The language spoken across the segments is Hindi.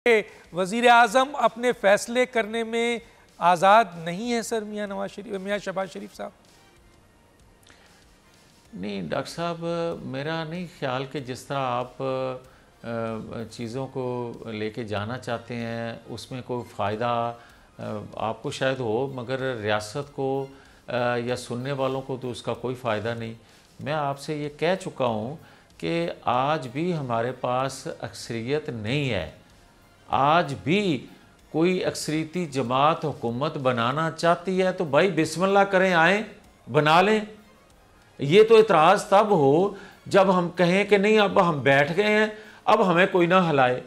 वज़ीर आज़म अपने फैसले करने में आज़ाद नहीं है सर मियाँ शहबाज शरीफ साहब? नहीं डॉक्टर साहब, मेरा नहीं ख्याल कि जिस तरह आप चीज़ों को लेके जाना चाहते हैं उसमें कोई फ़ायदा आपको शायद हो, मगर रियासत को या सुनने वालों को तो उसका कोई फ़ायदा नहीं। मैं आपसे ये कह चुका हूँ कि आज भी हमारे पास अक्सरियत नहीं है। आज भी कोई अक्सरियती जमात हुकूमत बनाना चाहती है तो भाई बिस्मिल्लाह करें, आएँ बना लें। ये तो इतराज़ तब हो जब हम कहें कि नहीं अब हम बैठ गए हैं, अब हमें कोई ना हिलाए।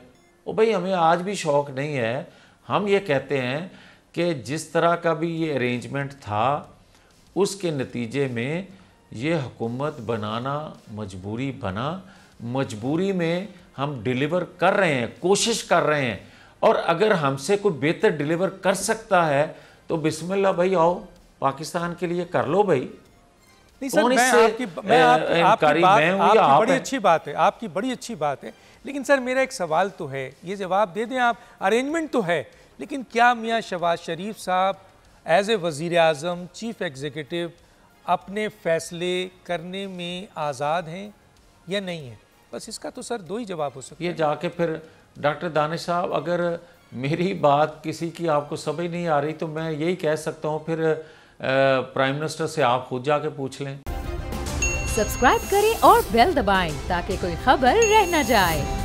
ओ भाई, हमें आज भी शौक़ नहीं है। हम ये कहते हैं कि जिस तरह का भी ये अरेंजमेंट था उसके नतीजे में ये हुकूमत बनाना मजबूरी बना। मजबूरी में हम डिलीवर कर रहे हैं, कोशिश कर रहे हैं, और अगर हमसे कोई बेहतर डिलीवर कर सकता है तो बिस्मिल्लाह भाई, आओ पाकिस्तान के लिए कर लो भाई। नहीं सर, आपकी बड़ी अच्छी बात है, आपकी बड़ी अच्छी बात है, लेकिन सर मेरा एक सवाल तो है, ये जवाब दे दें आप। अरेंजमेंट तो है, लेकिन क्या मियाँ शहबाज शरीफ साहब एज ए वज़ीर आज़म, चीफ एग्जीक्यूटिव अपने फैसले करने में आज़ाद हैं या नहीं है? बस इसका तो सर दो ही जवाब हो सकते हैं। ये जाके फिर डॉक्टर दानिश साहब, अगर मेरी बात किसी की आपको समझ नहीं आ रही तो मैं यही कह सकता हूँ, फिर प्राइम मिनिस्टर से आप खुद जाके पूछ लें। सब्सक्राइब करें और बेल दबाएं ताकि कोई खबर रह न जाए।